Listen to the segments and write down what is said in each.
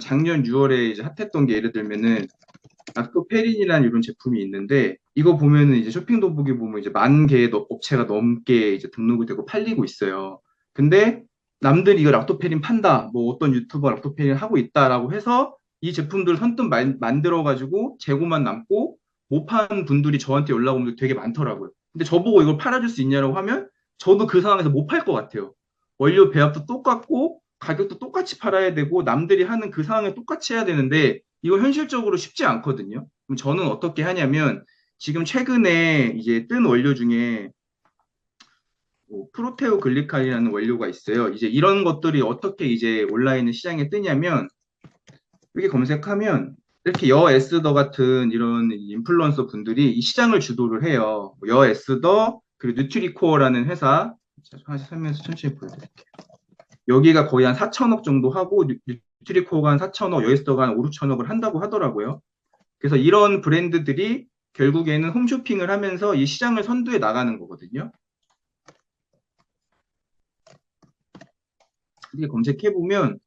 작년 6월에 이제 핫했던 게 예를 들면은 락토페린이라는 이런 제품이 있는데 이거 보면은 이제 쇼핑 더보기 보면 이제 10,000개의 업체가 넘게 이제 등록이 되고 팔리고 있어요. 근데 남들이 이거 락토페린 판다, 뭐 어떤 유튜버 락토페린 하고 있다라고 해서 이 제품들을 선뜻 만들어 가지고 재고만 남고 못 판 분들이 저한테 연락 오는 게 되게 많더라고요. 근데 저보고 이걸 팔아줄 수 있냐라고 하면 저도 그 상황에서 못 팔 것 같아요. 원료 배합도 똑같고 가격도 똑같이 팔아야 되고 남들이 하는 그 상황에 똑같이 해야 되는데 이거 현실적으로 쉽지 않거든요. 그럼 저는 어떻게 하냐면 지금 최근에 이제 뜬 원료 중에 뭐 프로테오 글리칸이라는 원료가 있어요. 이제 이런 것들이 어떻게 이제 온라인 시장에 뜨냐면 이렇게 검색하면 이렇게 여 에스더 같은 이런 인플루언서 분들이 이 시장을 주도를 해요. 여 에스더 그리고 뉴트리코어라는 회사 설명해서 천천히 보여드릴게요. 여기가 거의 한 4천억 정도 하고 뉴트리코어가 한 4천억, 여 에스더가 한 5, 6천억을 한다고 하더라고요. 그래서 이런 브랜드들이 결국에는 홈쇼핑을 하면서 이 시장을 선도해 나가는 거거든요. 이렇게 검색해 보면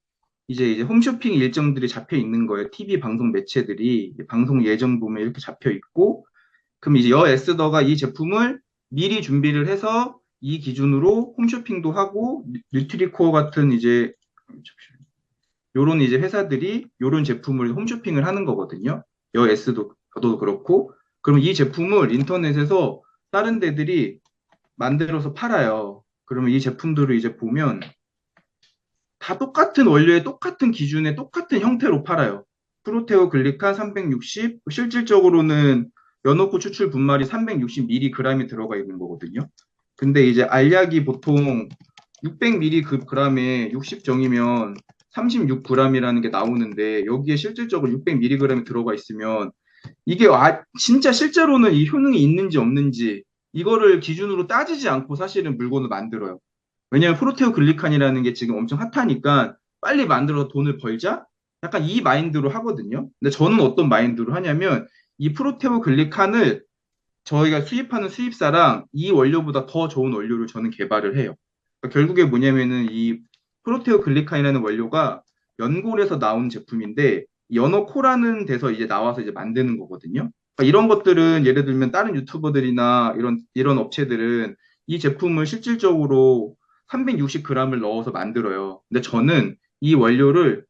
이제 홈쇼핑 일정들이 잡혀 있는 거예요. TV 방송 매체들이 방송 예정 보면 이렇게 잡혀 있고, 그럼 이제 여 에스더가 이 제품을 미리 준비를 해서 이 기준으로 홈쇼핑도 하고 뉴트리코어 같은 이제 요런 이제 회사들이 요런 제품을 홈쇼핑을 하는 거거든요. 여 에스더도 그렇고, 그럼 이 제품을 인터넷에서 다른 데들이 만들어서 팔아요. 그러면 이 제품들을 이제 보면 다 똑같은 원료에 똑같은 기준에 똑같은 형태로 팔아요. 프로테오 글리칸 360, 실질적으로는 연어고 추출 분말이 360mg이 들어가 있는 거거든요. 근데 이제 알약이 보통 600mg에 60정이면 36g이라는 게 나오는데 여기에 실질적으로 600mg이 들어가 있으면 이게 진짜 실제로는 이 효능이 있는지 없는지 이거를 기준으로 따지지 않고 사실은 물건을 만들어요. 왜냐면 프로테오 글리칸이라는 게 지금 엄청 핫하니까 빨리 만들어서 돈을 벌자? 약간 이 마인드로 하거든요. 근데 저는 어떤 마인드로 하냐면 이 프로테오 글리칸을 저희가 수입하는 수입사랑 이 원료보다 더 좋은 원료를 저는 개발을 해요. 그러니까 결국에 뭐냐면은 이 프로테오 글리칸이라는 원료가 연골에서 나온 제품인데 연어코라는 데서 이제 나와서 이제 만드는 거거든요. 그러니까 이런 것들은 예를 들면 다른 유튜버들이나 이런 업체들은 이 제품을 실질적으로 360g을 넣어서 만들어요. 근데 저는 이 원료를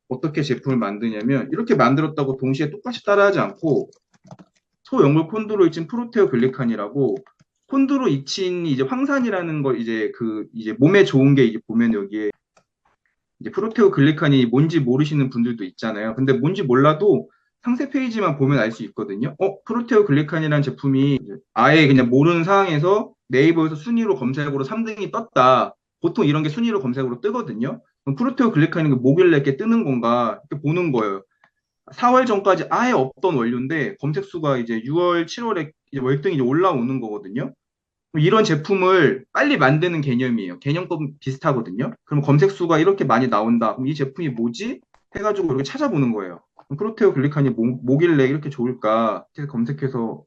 어떻게 제품을 만드냐면 이렇게 만들었다고 동시에 똑같이 따라하지 않고 소연골 콘드로이친 프로테오 글리칸이라고 콘드로이친이 이제 황산이라는 걸 이제 이제 몸에 좋은 게 이제 보면 여기에 이제 프로테오 글리칸이 뭔지 모르시는 분들도 있잖아요. 근데 뭔지 몰라도 상세 페이지만 보면 알 수 있거든요. 프로테오 글리칸이라는 제품이 아예 그냥 모르는 상황에서 네이버에서 순위로 검색으로 3등이 떴다. 보통 이런 게 순위로 검색으로 뜨거든요. 그럼 프로테오 글리칸이 뭐길래 이렇게 뜨는 건가 이렇게 보는 거예요. 4월 전까지 아예 없던 원료인데 검색 수가 이제 6월, 7월에 이제 월등히 이제 올라오는 거거든요. 이런 제품을 빨리 만드는 개념이에요. 개념법 비슷하거든요. 그럼 검색 수가 이렇게 많이 나온다. 그럼 이 제품이 뭐지? 해가지고 이렇게 찾아보는 거예요. 그럼 프로테오 글리칸이 뭐길래 이렇게 좋을까? 이렇게 검색해서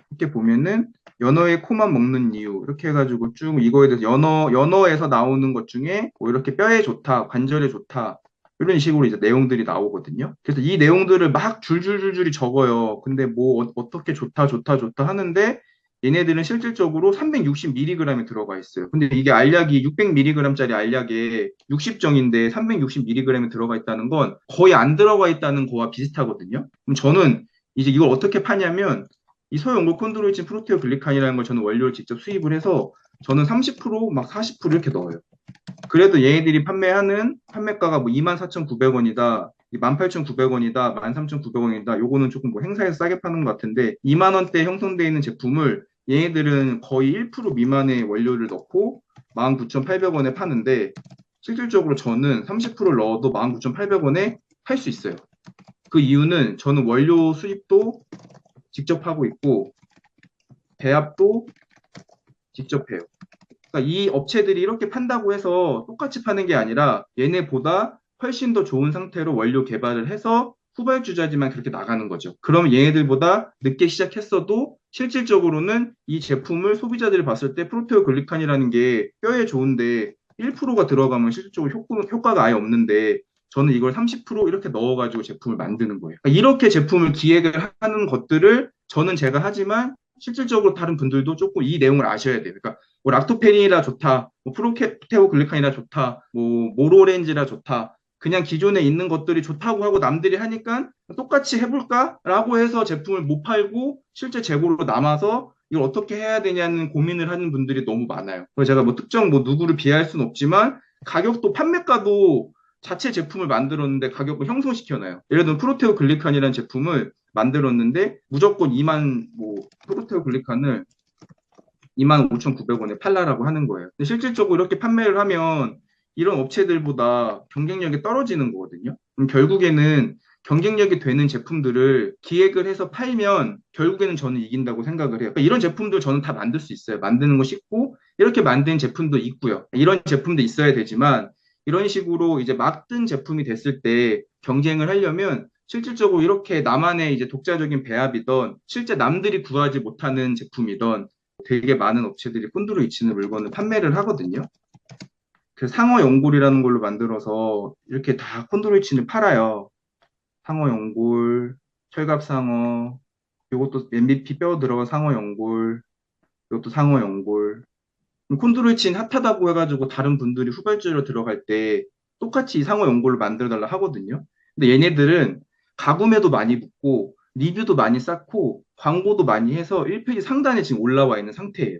이렇게 보면은 연어의 코만 먹는 이유 이렇게 해가지고 쭉 이거에 대해서 연어에서 나오는 것 중에 뭐 이렇게 뼈에 좋다, 관절에 좋다 이런 식으로 이제 내용들이 나오거든요. 그래서 이 내용들을 막 줄줄줄줄이 적어요. 근데 뭐 어떻게 좋다, 좋다, 좋다 하는데 얘네들은 실질적으로 360mg이 들어가 있어요. 근데 이게 알약이 600mg짜리 알약에 60정인데 360mg이 들어가 있다는 건 거의 안 들어가 있다는 거와 비슷하거든요. 그럼 저는 이제 이걸 어떻게 파냐면 이 소연골 콘드로이친 프로테오 글리칸이라는 걸 저는 원료를 직접 수입을 해서 저는 30%막 40% 이렇게 넣어요. 그래도 얘네들이 판매하는 판매가가 뭐 24,900원이다. 18,900원이다, 13,900원이다. 요거는 조금 뭐 행사에서 싸게 파는 것 같은데 2만 원대 형성되어 있는 제품을 얘네들은 거의 1% 미만의 원료를 넣고 19,800원에 파는데 실질적으로 저는 30%를 넣어도 19,800원에 팔 수 있어요. 그 이유는 저는 원료 수입도 직접 하고 있고 배합도 직접 해요. 그러니까 이 업체들이 이렇게 판다고 해서 똑같이 파는 게 아니라 얘네보다 훨씬 더 좋은 상태로 원료 개발을 해서 후발주자지만 그렇게 나가는 거죠. 그러면 얘네들보다 늦게 시작했어도 실질적으로는 이 제품을 소비자들이 봤을 때 프로테오 글리칸이라는 게 뼈에 좋은데 1%가 들어가면 실질적으로 효과가 아예 없는데 저는 이걸 30% 이렇게 넣어가지고 제품을 만드는 거예요. 그러니까 이렇게 제품을 기획을 하는 것들을 저는 제가 하지만 실질적으로 다른 분들도 조금 이 내용을 아셔야 돼요. 그러니까 뭐 락토페닌이라 좋다, 뭐 프로테오글리칸이라 좋다, 뭐 모로렌지라 좋다. 그냥 기존에 있는 것들이 좋다고 하고 남들이 하니까 똑같이 해볼까라고 해서 제품을 못 팔고 실제 재고로 남아서 이걸 어떻게 해야 되냐는 고민을 하는 분들이 너무 많아요. 그래서 제가 뭐 특정 뭐 누구를 비하할 수는 없지만 가격도 판매가도 자체 제품을 만들었는데 가격을 형성시켜놔요. 예를 들면 프로테오 글리칸이라는 제품을 만들었는데 무조건 2만 뭐 프로테오 글리칸을 25,900원에 팔라라고 하는 거예요. 근데 실질적으로 이렇게 판매를 하면 이런 업체들보다 경쟁력이 떨어지는 거거든요. 그럼 결국에는 경쟁력이 되는 제품들을 기획을 해서 팔면 결국에는 저는 이긴다고 생각을 해요. 그러니까 이런 제품들 저는 다 만들 수 있어요. 만드는 거 쉽고 이렇게 만든 제품도 있고요. 이런 제품도 있어야 되지만 이런 식으로 이제 막 뜬 제품이 됐을 때 경쟁을 하려면 실질적으로 이렇게 나만의 이제 독자적인 배합이던 실제 남들이 구하지 못하는 제품이던 되게 많은 업체들이 콘드로 이치는 물건을 판매를 하거든요. 그 상어 연골이라는 걸로 만들어서 이렇게 다 콘드로 이치는 팔아요. 상어 연골, 철갑상어, 이것도 MVP 뼈 들어간 상어 연골, 이것도 상어 연골. 콘드로 이치는 핫하다고 해가지고 다른 분들이 후발주로 들어갈 때 똑같이 이 상어 연골을 만들어 달라 하거든요. 근데 얘네들은 가구매도 많이 붙고 리뷰도 많이 쌓고 광고도 많이 해서 1페이지 상단에 지금 올라와 있는 상태예요.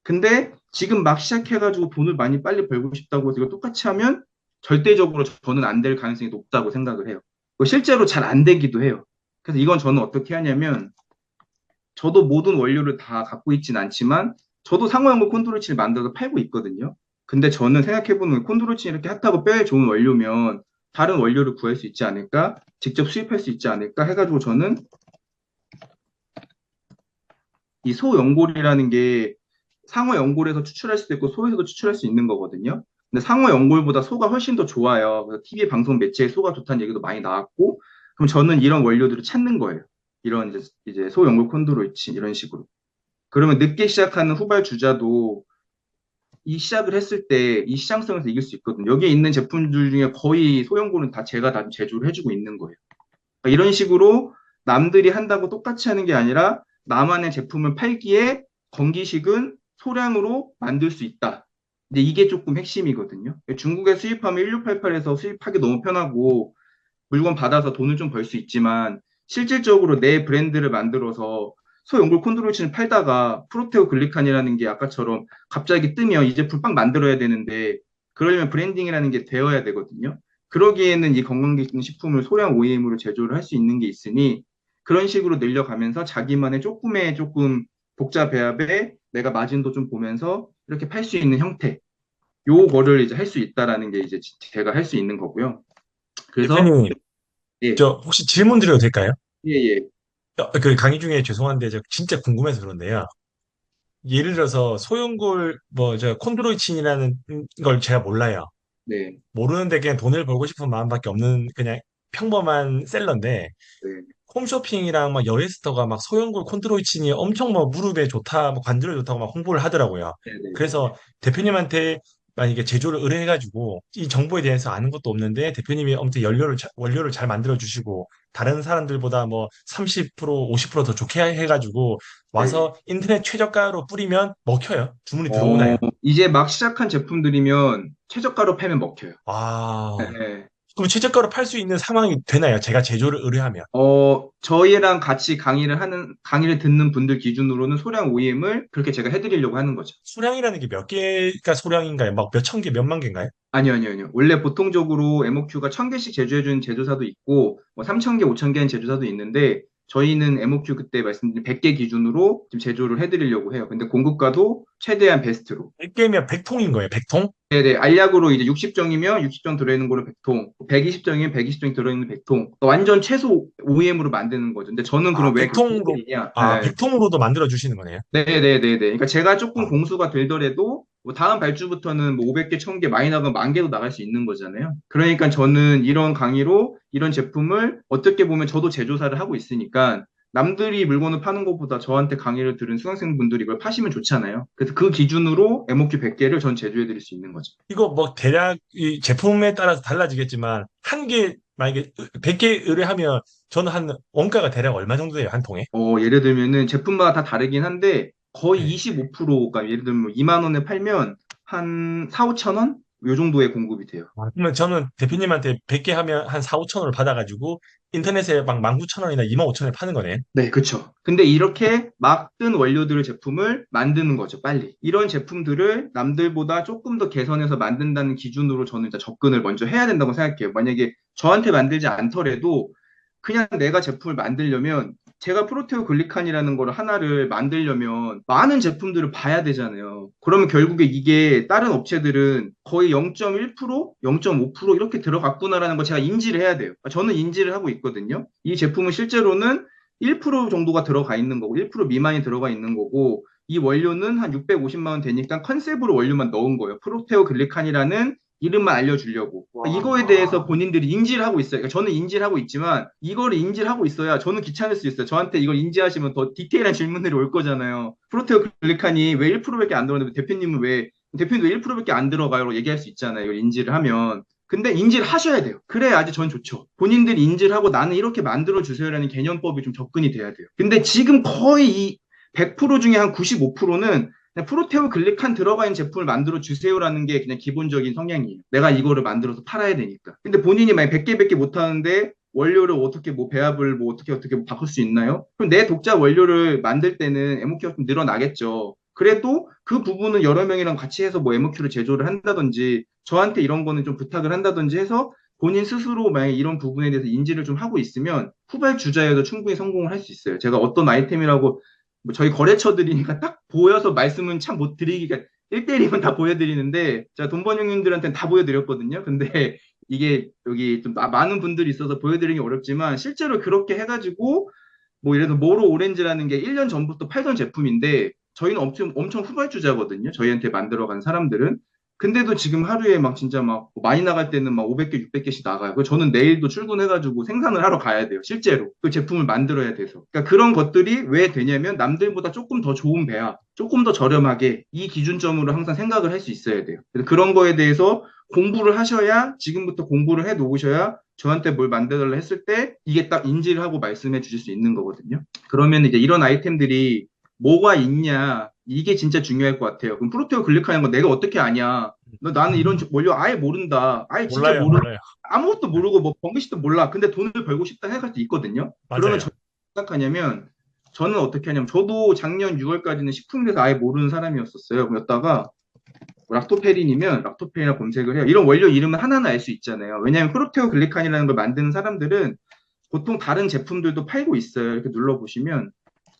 근데 지금 막 시작해가지고 돈을 많이 빨리 벌고 싶다고 해서 이거 똑같이 하면 절대적으로 저는 안 될 가능성이 높다고 생각을 해요. 실제로 잘 안 되기도 해요. 그래서 이건 저는 어떻게 하냐면 저도 모든 원료를 다 갖고 있진 않지만 저도 상호연골 콘드로이친을 만들어서 팔고 있거든요. 근데 저는 생각해보면 콘드로이친 이렇게 핫하고 뼈에 좋은 원료면 다른 원료를 구할 수 있지 않을까? 직접 수입할 수 있지 않을까? 해가지고 저는 이 소연골이라는 게 상어 연골에서 추출할 수도 있고 소에서도 추출할 수 있는 거거든요. 근데 상어 연골보다 소가 훨씬 더 좋아요. 그래서 TV 방송 매체에 소가 좋다는 얘기도 많이 나왔고, 그럼 저는 이런 원료들을 찾는 거예요. 이런 이제 소 연골 콘드로이친 이런 식으로. 그러면 늦게 시작하는 후발 주자도 이 시작을 했을 때 이 시장성에서 이길 수 있거든요. 여기에 있는 제품들 중에 거의 소연골은 다 제가 다 제조를 해주고 있는 거예요. 그러니까 이런 식으로 남들이 한다고 똑같이 하는 게 아니라 나만의 제품을 팔기에 건기식은 소량으로 만들 수 있다. 근데 이게 조금 핵심이거든요. 중국에 수입하면 1688에서 수입하기 너무 편하고 물건 받아서 돈을 좀 벌 수 있지만 실질적으로 내 브랜드를 만들어서 소연골 콘드로이친을 팔다가 프로테오 글리칸이라는 게 아까처럼 갑자기 뜨면 이 제품 빵 만들어야 되는데 그러려면 브랜딩이라는 게 되어야 되거든요. 그러기에는 이 건강기능식품을 소량 OEM으로 제조를 할 수 있는 게 있으니 그런 식으로 늘려가면서 자기만의 조금의 조금 복자 배합에 내가 마진도 좀 보면서 이렇게 팔 수 있는 형태 요거를 이제 할 수 있다라는 게 이제 제가 할 수 있는 거고요. 그래서 대표님, 예, 저 혹시 질문 드려도 될까요? 예, 예, 그 강의 중에 죄송한데 저 진짜 궁금해서 그런데요. 예를 들어서 소형골 뭐 저 콘드로이친이라는 걸 제가 몰라요. 네, 모르는데 그냥 돈을 벌고 싶은 마음밖에 없는 그냥 평범한 셀러인데 네, 홈쇼핑이랑 막 여예스터가 막 소형골 콘드로이친이 엄청 뭐 무릎에 좋다, 뭐 관절에 좋다고 막 홍보를 하더라고요. 네, 네, 그래서 대표님한테 만약에 제조를 의뢰해가지고 이 정보에 대해서 아는 것도 없는데 대표님이 아무튼 원료를 잘 만들어 주시고 다른 사람들보다 뭐 30%, 50%더 좋게 해가지고 네. 와서 인터넷 최저가로 뿌리면 먹혀요. 주문이 들어오나요? 이제 막 시작한 제품들이면 최저가로 팔면 먹혀요. 네, 아, 네. 그럼 최저가로 팔 수 있는 상황이 되나요? 제가 제조를 의뢰하면. 저희랑 같이 강의를 듣는 분들 기준으로는 소량 OEM을 그렇게 제가 해드리려고 하는 거죠. 수량이라는 게 몇 개가 소량인가요? 막 몇 천 개, 몇만 개인가요? 아니요, 아니요, 아니요. 원래 보통적으로 MOQ가 1000개씩 제조해주는 제조사도 있고, 뭐 3000개, 5000개는 제조사도 있는데, 저희는 MOQ 그때 말씀드린 100개 기준으로 지금 제조를 해드리려고 해요. 근데 공급가도 최대한 베스트로. 100개면 100통인 거예요, 100통? 네네, 알약으로 이제 60정이면 60정 들어있는 거로 100통, 120정이면 120정 들어있는 100통. 완전 최소 OEM으로 만드는 거죠. 근데 저는 아, 그럼 왜 그렇게 해드리냐? 네. 100통으로도 만들어 주시는 거네요. 네네네네. 그러니까 제가 조금 아, 공수가 들더라도 뭐 다음 발주부터는 뭐 500개, 1000개 많이 나가면 10,000개도 나갈 수 있는 거잖아요. 그러니까 저는 이런 강의로 이런 제품을 어떻게 보면 저도 제조사를 하고 있으니까 남들이 물건을 파는 것보다 저한테 강의를 들은 수강생분들이 이걸 파시면 좋잖아요. 그래서 그 기준으로 MOQ 100개를 전 제조해 드릴 수 있는 거죠. 이거 뭐 대략 이 제품에 따라서 달라지겠지만 한 개 만약에 100개 의뢰하면 저는 한 원가가 대략 얼마 정도 돼요? 한 통에? 예를 들면은 제품마다 다 다르긴 한데 거의 네. 25%가 예를 들면 2만 원에 팔면 한 4, 5천 원? 요 정도의 공급이 돼요. 그러면 저는 대표님한테 100개 하면 한 4, 5천 원을 받아가지고 인터넷에 막 19,000원이나 25,000원에 파는 거네. 네, 그쵸. 근데 이렇게 막 뜬 원료들을 제품을 만드는 거죠, 빨리. 이런 제품들을 남들보다 조금 더 개선해서 만든다는 기준으로 저는 이제 접근을 먼저 해야 된다고 생각해요. 만약에 저한테 만들지 않더라도 그냥 내가 제품을 만들려면 제가 프로테오 글리칸이라는 걸 하나를 만들려면 많은 제품들을 봐야 되잖아요. 그러면 결국에 이게 다른 업체들은 거의 0.1%, 0.5% 이렇게 들어갔구나라는 걸 제가 인지를 해야 돼요. 저는 인지를 하고 있거든요. 이 제품은 실제로는 1% 정도가 들어가 있는 거고, 1% 미만이 들어가 있는 거고, 이 원료는 한 650만 원 되니까 컨셉으로 원료만 넣은 거예요. 프로테오 글리칸이라는 이름만 알려주려고. 이거에 대해서 본인들이 인지를 하고 있어요. 그러니까 저는 인지를 하고 있지만 이거를 인지를 하고 있어야 저는 귀찮을 수 있어요. 저한테 이걸 인지하시면 더 디테일한 질문들이 올 거잖아요. 프로테오 글리칸이 왜 1%밖에 안 들어가는데 대표님도 왜 1%밖에 안 들어가요? 얘기할 수 있잖아요. 이걸 인지를 하면. 근데 인지를 하셔야 돼요. 그래야지 전 좋죠. 본인들이 인지를 하고 나는 이렇게 만들어 주세요라는 개념법이 좀 접근이 돼야 돼요. 근데 지금 거의 이 100% 중에 한 95%는 그냥 프로테오 글리칸 들어가 있는 제품을 만들어 주세요라는 게 그냥 기본적인 성향이에요. 내가 이거를 만들어서 팔아야 되니까. 근데 본인이 만약 100개밖에 못 하는데 원료를 어떻게 뭐 배합을 뭐 어떻게 뭐 바꿀 수 있나요? 그럼 내 독자 원료를 만들 때는 MOQ가 좀 늘어나겠죠. 그래도 그 부분은 여러 명이랑 같이 해서 뭐 MOQ를 제조를 한다든지 저한테 이런 거는 좀 부탁을 한다든지 해서 본인 스스로 만약 이런 부분에 대해서 인지를 좀 하고 있으면 후발주자여도 충분히 성공을 할 수 있어요. 제가 어떤 아이템이라고 뭐 저희 거래처들이니까 딱 보여서 말씀은 참 못 드리기가 1대1이면 다 보여드리는데 제가 돈번 형님들한테는 다 보여드렸거든요. 근데 이게 여기 좀 많은 분들이 있어서 보여드리기 어렵지만 실제로 그렇게 해가지고 뭐 예를 들어 모로 오렌지라는 게 1년 전부터 팔던 제품인데 저희는 엄청 후발주자거든요. 저희한테 만들어간 사람들은. 근데도 지금 하루에 막 진짜 막 많이 나갈 때는 막 500개, 600개씩 나가요. 그래서 저는 내일도 출근해가지고 생산을 하러 가야 돼요. 실제로. 그 제품을 만들어야 돼서. 그러니까 그런 것들이 왜 되냐면 남들보다 조금 더 좋은 배합, 조금 더 저렴하게 이 기준점으로 항상 생각을 할 수 있어야 돼요. 그래서 그런 거에 대해서 공부를 하셔야 지금부터 공부를 해 놓으셔야 저한테 뭘 만들어달라 했을 때 이게 딱 인지를 하고 말씀해 주실 수 있는 거거든요. 그러면 이제 이런 아이템들이 뭐가 있냐 이게 진짜 중요할 것 같아요. 그럼 프로테오 글리카는 거 내가 어떻게 아냐? 나는 이런 원료 아예 모른다. 아예 진짜 몰라요, 모르 몰라요. 아무것도 네, 모르고 뭐 번기시도 몰라. 근데 돈을 벌고 싶다 생각할 수 있거든요. 그러면 맞아요. 생각하냐면 저는 어떻게 하냐면 저도 작년 6월까지는 식품에 대해서 아예 모르는 사람이었었어요. 그랬다가 락토페린이면 락토페린이라 검색을 해요. 이런 원료 이름은 하나는 알 수 있잖아요. 왜냐하면 프로테오 글리칸이라는 걸 만드는 사람들은 보통 다른 제품들도 팔고 있어요. 이렇게 눌러보시면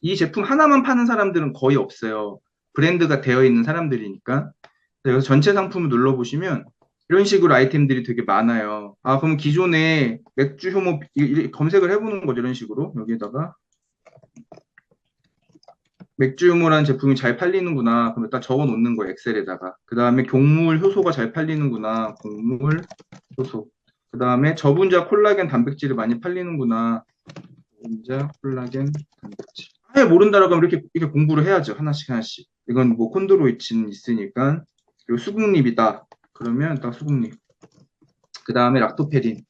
이 제품 하나만 파는 사람들은 거의 없어요. 브랜드가 되어 있는 사람들이니까. 그래서 전체 상품을 눌러보시면 이런 식으로 아이템들이 되게 많아요. 아, 그럼 기존에 맥주 효모 검색을 해보는 거죠. 이런 식으로 여기에다가 맥주 효모라는 제품이 잘 팔리는구나. 그럼 딱 적어 놓는 거예요. 엑셀에다가. 그 다음에 곡물 효소가 잘 팔리는구나. 곡물 효소. 그 다음에 저분자 콜라겐 단백질이 많이 팔리는구나. 저분자 콜라겐 단백질. 아예 모른다라고 하면 이렇게 공부를 해야죠. 하나씩 하나씩. 이건 뭐 콘드로이친 있으니까. 그리고 수국립이다. 그러면 딱 수국립. 그 다음에 락토페린.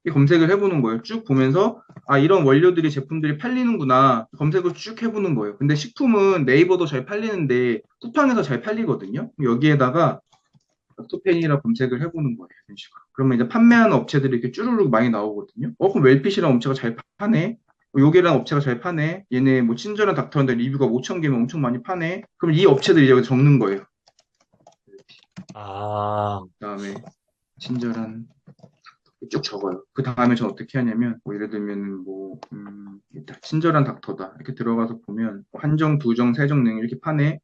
이 검색을 해보는 거예요. 쭉 보면서 아 이런 원료들이 제품들이 팔리는구나 검색을 쭉 해보는 거예요. 근데 식품은 네이버도 잘 팔리는데 쿠팡에서 잘 팔리거든요. 여기에다가 락토펜이라 검색을 해보는 거예요. 이런 식으로. 그러면 이제 판매하는 업체들이 이렇게 쭈루룩 많이 나오거든요. 그럼 웰핏이라는 업체가 잘 파네. 요게라는 업체가 잘 파네. 얘네 뭐 친절한 닥터인데 리뷰가 5천 개면 엄청 많이 파네. 그럼 이 업체들이 여기 적는 거예요. 아, 그다음에 친절한 쭉 적어요. 그 다음에 전 어떻게 하냐면, 뭐 예를 들면, 뭐, 일단 친절한 닥터다. 이렇게 들어가서 보면, 뭐 한정, 두정, 세정 등 이렇게 파네.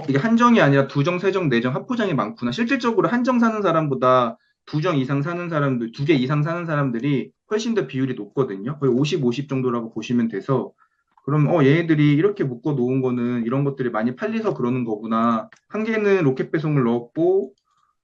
이게 한정이 아니라 두정, 세정, 네정 합포장이 많구나. 실질적으로 한정 사는 사람보다 두정 이상 사는 사람들, 2개 이상 사는 사람들이 훨씬 더 비율이 높거든요. 거의 50, 50 정도라고 보시면 돼서, 그럼, 얘네들이 이렇게 묶어 놓은 거는 이런 것들이 많이 팔려서 그러는 거구나. 한 개는 로켓 배송을 넣었고,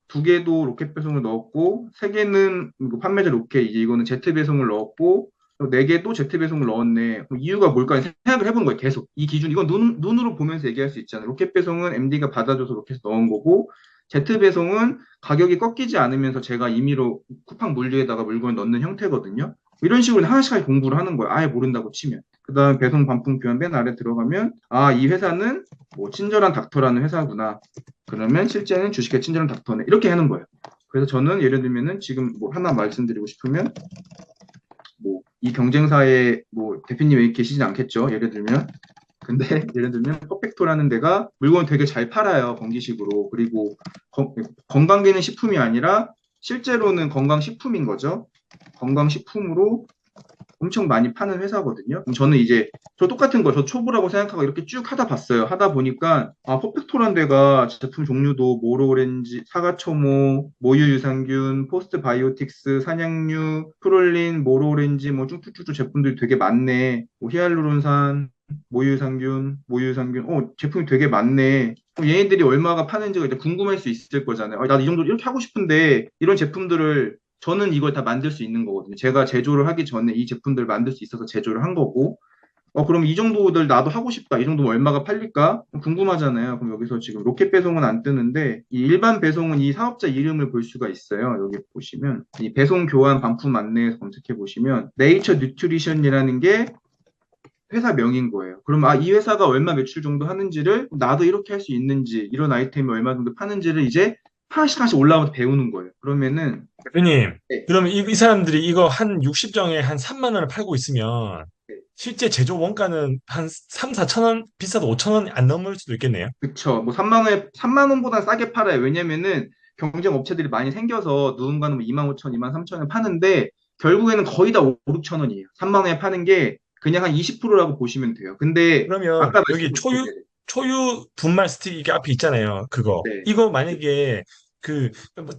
2개도 로켓 배송을 넣었고, 3개는 판매자 로켓, 이제 이거는 제트 배송을 넣었고, 4개 또 Z 배송을 넣었네. 그럼 이유가 뭘까 생각을 해본 거예요. 계속 이 기준 이건 눈으로 보면서 얘기할 수 있잖아요. 로켓 배송은 MD가 받아줘서 로켓에 넣은 거고 Z 배송은 가격이 꺾이지 않으면서 제가 임의로 쿠팡 물류에다가 물건을 넣는 형태거든요. 이런 식으로 하나씩 공부를 하는 거예요. 아예 모른다고 치면. 그다음 배송 반품 교환 맨 아래 들어가면 아, 이 회사는 뭐 친절한 닥터라는 회사구나. 그러면 실제는 주식회 친절한 닥터네. 이렇게 하는 거예요. 그래서 저는 예를 들면은 지금 뭐 하나 말씀드리고 싶으면 뭐 이 경쟁사에 뭐 대표님이 계시진 않겠죠. 예를 들면 근데 예를 들면 퍼펙토라는 데가 물건 되게 잘 팔아요. 건기식으로. 그리고 건강기능 식품이 아니라 실제로는 건강식품인 거죠. 건강식품으로 엄청 많이 파는 회사거든요. 그럼 저는 이제 저 똑같은 거, 저 초보라고 생각하고 이렇게 쭉 하다 봤어요. 하다 보니까 아, 퍼펙토란 데가 제품 종류도 모로오렌지, 사과초모, 모유유산균, 포스트바이오틱스, 산양류, 프롤린, 모로오렌지 뭐 쭉쭉쭉 제품들이 되게 많네. 뭐 히알루론산, 모유유산균, 제품이 되게 많네. 그럼 얘네들이 얼마가 파는지가 이제 궁금할 수 있을 거잖아요. 나도 이 정도 이렇게 하고 싶은데 이런 제품들을 저는 이걸 다 만들 수 있는 거거든요. 제가 제조를 하기 전에 이 제품들을 만들 수 있어서 제조를 한 거고, 그럼 이 정도들 나도 하고 싶다. 이 정도면 얼마가 팔릴까? 궁금하잖아요. 그럼 여기서 지금 로켓 배송은 안 뜨는데, 이 일반 배송은 이 사업자 이름을 볼 수가 있어요. 여기 보시면, 이 배송 교환 반품 안내에서 검색해 보시면, 네이처 뉴트리션이라는 게 회사 명인 거예요. 그럼 이 회사가 얼마 매출 정도 하는지를 나도 이렇게 할 수 있는지, 이런 아이템이 얼마 정도 파는지를 이제 하나씩 하나씩 올라가서 배우는 거예요. 그러면은, 대표님, 네, 그러면 이 사람들이 이거 한 60정에 한 3만 원을 팔고 있으면 네. 실제 제조 원가는 한 3, 4천 원, 비싸도 5천 원 안 넘을 수도 있겠네요. 그쵸. 뭐 3만 원보다 싸게 팔아요. 왜냐면은 경쟁 업체들이 많이 생겨서 누군가는 뭐 2만 5천, 2만 3천 원 파는데 결국에는 거의 다 5, 6천 원이에요. 3만 원에 파는 게 그냥 한 20%라고 보시면 돼요. 근데 그러면 아까 여기 말씀드린 초유 분말 스틱 이게 앞에 있잖아요. 그거. 네. 이거 만약에 그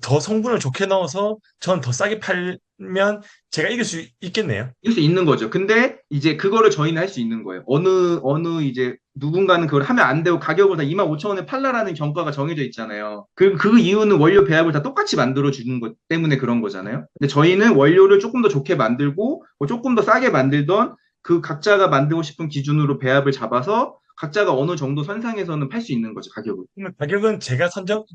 더 성분을 좋게 넣어서 전 더 싸게 팔면 제가 이길 수 있겠네요. 이길 수 있는 거죠. 근데 이제 그거를 저희는 할 수 있는 거예요. 어느 이제 누군가는 그걸 하면 안 되고 가격을 다 2만 5천 원에 팔라라는 경가가 정해져 있잖아요. 그 이유는 원료 배합을 다 똑같이 만들어 주는 것 때문에 그런 거잖아요. 근데 저희는 원료를 조금 더 좋게 만들고 뭐 조금 더 싸게 만들던 그 각자가 만들고 싶은 기준으로 배합을 잡아서 각자가 어느 정도 선상에서는 팔 수 있는 거죠, 가격을. 그러면 가격은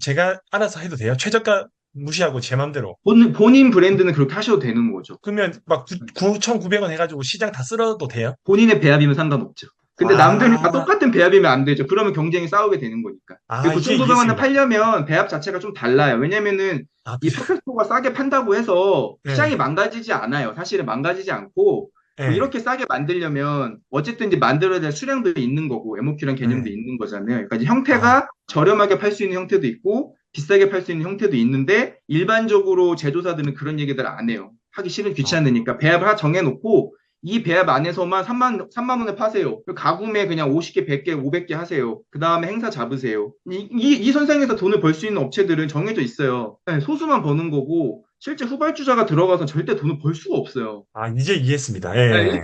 제가 알아서 해도 돼요. 최저가 무시하고 제 맘대로. 본인 브랜드는 그렇게 하셔도 되는 거죠. 그러면 막 9,900원 해가지고 시장 다 쓸어도 돼요? 본인의 배합이면 상관없죠. 근데 남들이 다 아, 똑같은 배합이면 안 되죠. 그러면 경쟁이 싸우게 되는 거니까. 아, 이제 9,900원에 이해했습니다. 팔려면 배합 자체가 좀 달라요. 왜냐면은 아, 이 퍼펙토가 싸게 판다고 해서 시장이 네, 망가지지 않아요. 사실은 망가지지 않고 뭐 네. 이렇게 싸게 만들려면 어쨌든 이제 만들어야 될 수량도 있는 거고 MOQ란 개념도 네. 있는 거잖아요. 그러니까 이제 아, 형태가 저렴하게 팔 수 있는 형태도 있고 비싸게 팔 수 있는 형태도 있는데 일반적으로 제조사들은 그런 얘기들 안 해요. 하기 싫은 아, 귀찮으니까 배합을 하나 정해놓고 이 배합 안에서만 3만 원에 파세요. 가구매 그냥 50개, 100개, 500개 하세요. 그 다음에 행사 잡으세요. 이 선상에서 돈을 벌 수 있는 업체들은 정해져 있어요. 네, 소수만 버는 거고, 실제 후발주자가 들어가서 절대 돈을 벌 수가 없어요. 이제 이해했습니다. 네,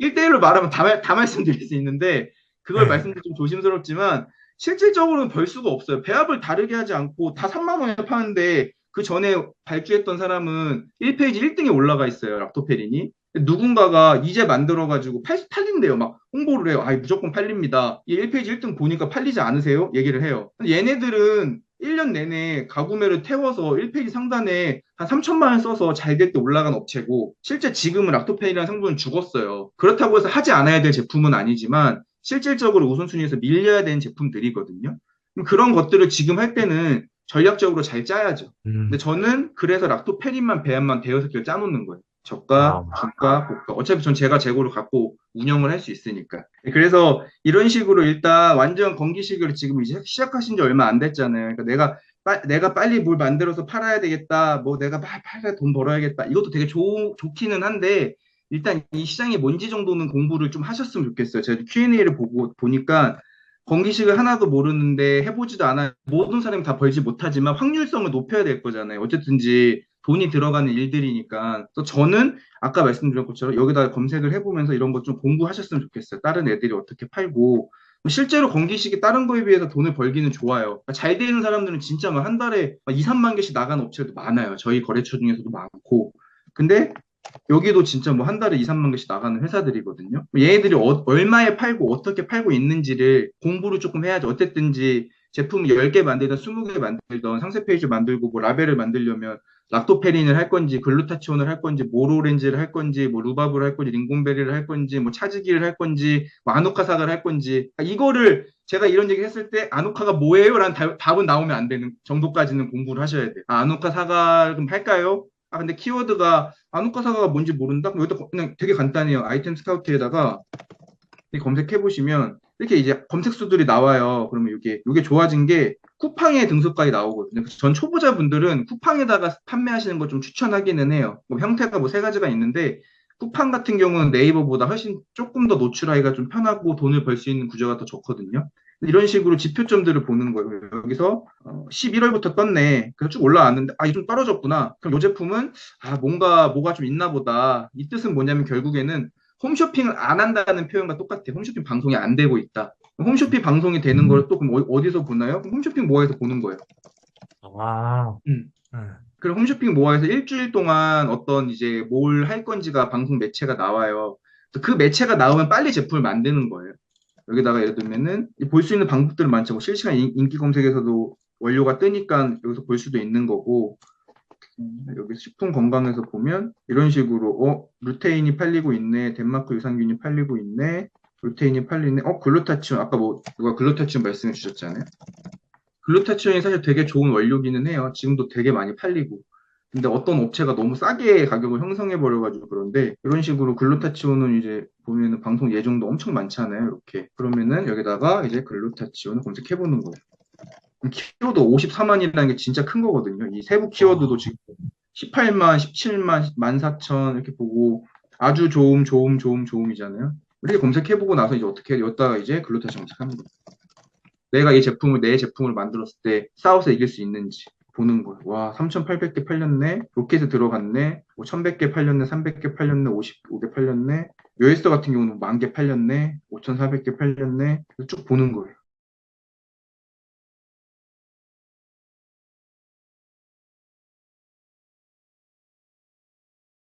예, 1대1로 말하면 다 말씀드릴 수 있는데, 그걸 예. 말씀드리기 좀 조심스럽지만, 실질적으로는 벌 수가 없어요. 배합을 다르게 하지 않고 다 3만 원에 파는데, 그 전에 발주했던 사람은 1페이지 1등에 올라가 있어요. 락토페린이. 누군가가 이제 만들어가지고 팔린대요. 막 홍보를 해요. 무조건 팔립니다. 이 1페이지 1등 보니까 팔리지 않으세요? 얘기를 해요. 얘네들은 1년 내내 가구매를 태워서 1페이지 상단에 한 3천만 원 써서 잘 될 때 올라간 업체고, 실제 지금은 락토페린이라는 성분은 죽었어요. 그렇다고 해서 하지 않아야 될 제품은 아니지만, 실질적으로 우선순위에서 밀려야 되는 제품들이거든요. 그럼 그런 것들을 지금 할 때는 전략적으로 잘 짜야죠. 근데 음, 저는 그래서 락토페린만 배합만 대여섯 개를 짜놓는 거예요. 저가, 아, 중가, 고가. 어차피 전 제가 재고를 갖고 운영을 할 수 있으니까. 그래서 이런 식으로 일단 완전 건기식을 지금 이제 시작하신 지 얼마 안 됐잖아요. 그러니까 내가 빨리 뭘 만들어서 팔아야 되겠다. 뭐 내가 팔아 돈 벌어야겠다. 이것도 되게 좋기는 한데 일단 이 시장이 뭔지 정도는 공부를 좀 하셨으면 좋겠어요. 제가 Q&A를 보니까 건기식을 하나도 모르는데 해보지도 않아 모든 사람이 다 벌지 못하지만 확률성을 높여야 될 거잖아요. 어쨌든지 돈이 들어가는 일들이니까. 그래서 저는 아까 말씀드린 것처럼 여기다 검색을 해보면서 이런 것 좀 공부하셨으면 좋겠어요. 다른 애들이 어떻게 팔고. 실제로 건기식이 다른 거에 비해서 돈을 벌기는 좋아요. 잘 되는 사람들은 진짜 막 한 달에 막 2, 3만 개씩 나가는 업체도 많아요. 저희 거래처 중에서도 많고. 근데 여기도 진짜 뭐 한 달에 2, 3만 개씩 나가는 회사들이거든요. 얘네들이 얼마에 팔고 어떻게 팔고 있는지를 공부를 조금 해야지. 어쨌든지 제품 10개 만들던 20개 만들던 상세 페이지 만들고 뭐 라벨을 만들려면 락토페린을 할 건지 글루타치온을 할 건지 모로오렌지를 할 건지 뭐 루바브를 할 건지 링곤베리를 할 건지 뭐 차즈기를 할 건지 뭐 아노카삭을 할 건지 이거를 제가 이런 얘기 했을 때 아노카가 뭐예요? 라는 답은 나오면 안 되는 정도까지는 공부를 하셔야 돼요. 아노카 사과 좀 할까요? 근데 키워드가 아누카 사과가 뭔지 모른다? 그럼 여기다 그냥 되게 간단해요. 아이템 스카우트에다가 검색해 보시면 이렇게 이제 검색수들이 나와요. 그러면 이게 좋아진 게 쿠팡에 등수까지 나오거든요. 그래서 전 초보자분들은 쿠팡에다가 판매하시는 거 좀 추천하기는 해요. 뭐 형태가 뭐 세 가지가 있는데 쿠팡 같은 경우는 네이버보다 훨씬 조금 더 노출하기가 좀 편하고 돈을 벌 수 있는 구조가 더 좋거든요. 이런 식으로 지표점들을 보는 거예요. 여기서 11월부터 떴네. 그래서 쭉 올라왔는데 이게 좀 떨어졌구나. 그럼 이 제품은 뭐가 좀 있나 보다. 이 뜻은 뭐냐면 결국에는 홈쇼핑을 안 한다는 표현과 똑같아요. 홈쇼핑 방송이 안 되고 있다. 홈쇼핑 방송이 되는 걸 또 그럼 어디서 보나요? 그럼 홈쇼핑 모아에서 보는 거예요. 아, 음. 음. 그럼 홈쇼핑 모아에서 일주일 동안 어떤 이제 뭘 할 건지가 방송 매체가 나와요. 그래서 그 매체가 나오면 빨리 제품을 만드는 거예요. 여기다가 예를 들면은 볼 수 있는 방법들은 많죠. 뭐 실시간 인기 검색에서도 원료가 뜨니까 여기서 볼 수도 있는 거고, 여기 식품 건강에서 보면 이런 식으로 루테인이 팔리고 있네, 덴마크 유산균이 팔리고 있네, 루테인이 팔리네, 글루타치온 아까 뭐 누가 글루타치온 말씀해 주셨잖아요. 글루타치온이 사실 되게 좋은 원료기는 해요. 지금도 되게 많이 팔리고. 근데 어떤 업체가 너무 싸게 가격을 형성해 버려가지고 그런데 이런 식으로 글루타치온은 이제 보면은 방송 예정도 엄청 많잖아요. 이렇게 그러면은 여기다가 이제 글루타치온을 검색해 보는 거예요. 그럼 키워드 54만이라는 게 진짜 큰 거거든요. 이 세부 키워드도 와, 지금 18만, 17만, 14,000 이렇게 보고 아주 좋음이잖아요. 이렇게 검색해보고 나서 이제 어떻게 여기다가 이제 글루타치온 검색하는 거예요. 내가 내 제품을 만들었을 때 싸워서 이길 수 있는지 보는 거예요. 와, 3,800개 팔렸네. 로켓에 들어갔네. 뭐 1,100개 팔렸네. 300개 팔렸네. 55개 팔렸네. 요에스 같은 경우는 10,000개 팔렸네. 5,400개 팔렸네. 쭉 보는 거예요.